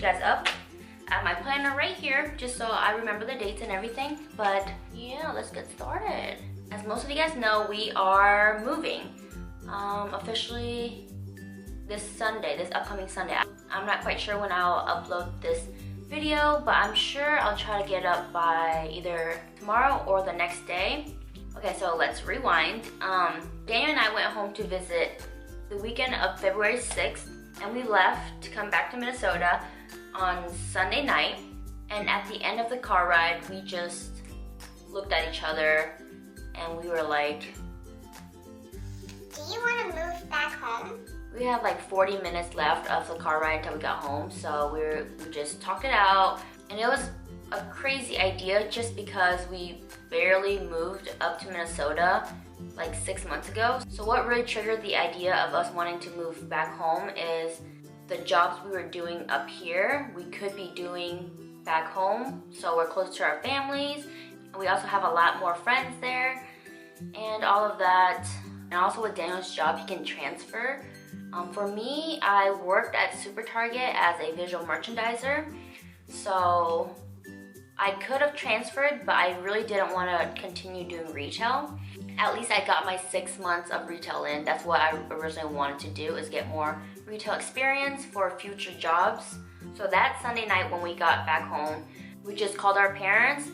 you guys up. I have my planner right here just so I remember the dates and everything. But yeah, let's get started. As most of you guys know, we are moving officially this Sunday, this upcoming Sunday. I'm not quite sure when I'll upload this video, but I'm sure I'll try to get up by either tomorrow or the next day. Okay, so let's rewind. Daniel and I went home to visit the weekend of February 6th, and we left to come back to Minnesota on Sunday night. And at the end of the car ride, we just looked at each other and we were like, do you want to move back home? We had like 40 minutes left of the car ride until we got home, so we just talked it out. And it was a crazy idea just because we barely moved up to Minnesota like 6 months ago. So what really triggered the idea of us wanting to move back home is the jobs we were doing up here, we could be doing back home. So we're close to our families. We also have a lot more friends there and all of that. And also with Daniel's job, he can transfer. For me, I worked at Super Target as a visual merchandiser. So I could have transferred, but I really didn't want to continue doing retail. At least I got my 6 months of retail in. That's what I originally wanted to do, is get more retail experience for future jobs. So that Sunday night when we got back home, we just called our parents,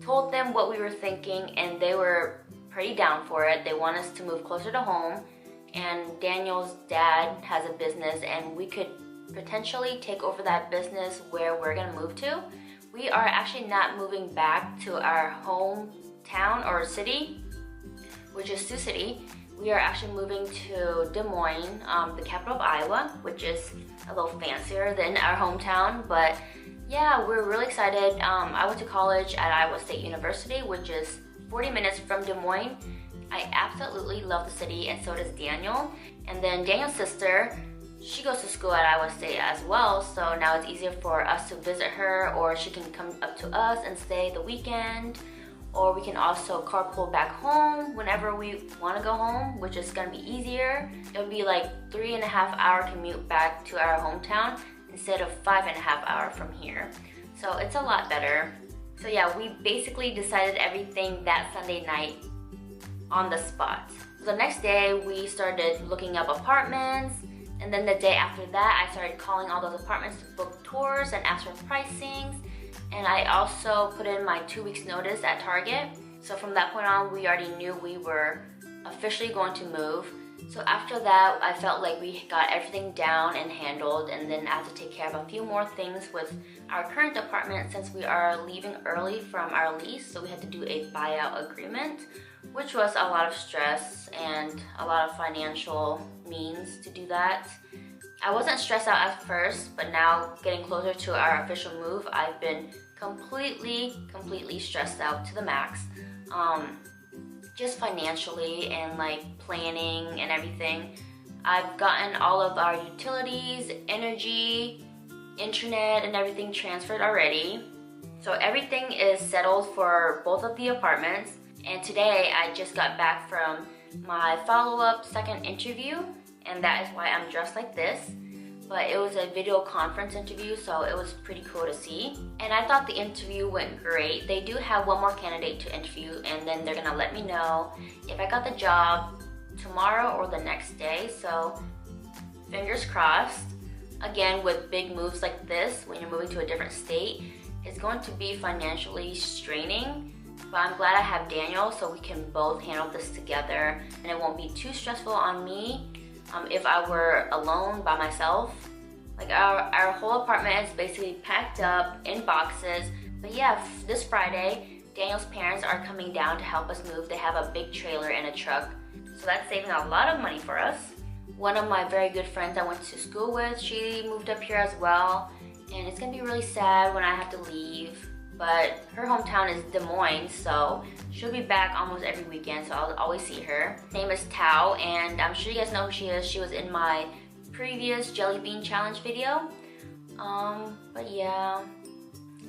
told them what we were thinking, and they were pretty down for it. They want us to move closer to home, and Daniel's dad has a business and we could potentially take over that business where we're gonna move to. We are actually not moving back to our hometown or city, which is Sioux City. We are actually moving to Des Moines, the capital of Iowa, which is a little fancier than our hometown. But yeah, we're really excited. I went to college at Iowa State University, which is 40 minutes from Des Moines. I absolutely love the city, and so does Daniel. And then Daniel's sister, she goes to school at Iowa State as well, so now it's easier for us to visit her, or she can come up to us and stay the weekend. Or we can also carpool back home whenever we want to go home, which is going to be easier. It would be like 3.5 hour commute back to our hometown instead of 5.5 hour from here. So it's a lot better. So yeah, we basically decided everything that Sunday night on the spot. So the next day we started looking up apartments, and then the day after that I started calling all those apartments to book tours and ask for pricings. And I also put in my 2 weeks notice at Target. So from that point on, we already knew we were officially going to move. So after that, I felt like we got everything down and handled, and then I have to take care of a few more things with our current apartment since we are leaving early from our lease. So we had to do a buyout agreement, which was a lot of stress and a lot of financial means to do that. I wasn't stressed out at first, but now getting closer to our official move, I've been completely stressed out to the max. Just financially and like planning and everything. I've gotten all of our utilities, energy, internet, and everything transferred already. So everything is settled for both of the apartments. And today I just got back from my follow-up second interview, and that is why I'm dressed like this. But it was a video conference interview, so it was pretty cool to see. And I thought the interview went great. They do have one more candidate to interview, and then they're gonna let me know if I got the job tomorrow or the next day, so fingers crossed. Again, with big moves like this, when you're moving to a different state, it's going to be financially straining. But I'm glad I have Daniel, so we can both handle this together, and it won't be too stressful on me. If I were alone by myself. Like our whole apartment is basically packed up in boxes. But yeah, this Friday, Daniel's parents are coming down to help us move. They have a big trailer and a truck. So that's saving a lot of money for us. One of my very good friends I went to school with, she moved up here as well. And it's gonna be really sad when I have to leave. But her hometown is Des Moines, so she'll be back almost every weekend, so I'll always see her. Her name is Tao, and I'm sure you guys know who she is. She was in my previous jelly bean challenge video. But yeah,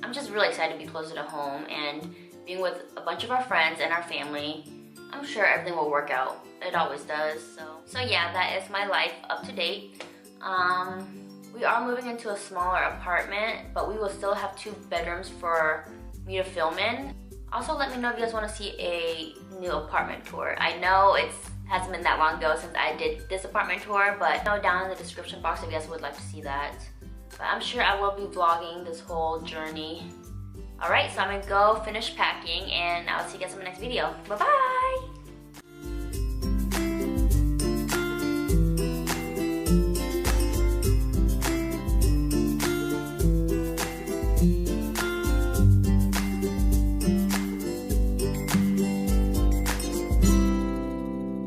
I'm just really excited to be closer to home and being with a bunch of our friends and our family. I'm sure everything will work out. It always does. So yeah, that is my life up to date. We are moving into a smaller apartment, but we will still have 2 bedrooms for me to film in. Also, let me know if you guys want to see a new apartment tour. I know it hasn't been that long ago since I did this apartment tour, but know down in the description box if you guys would like to see that. But I'm sure I will be vlogging this whole journey. Alright, so I'm gonna go finish packing and I'll see you guys in my next video. Bye-bye!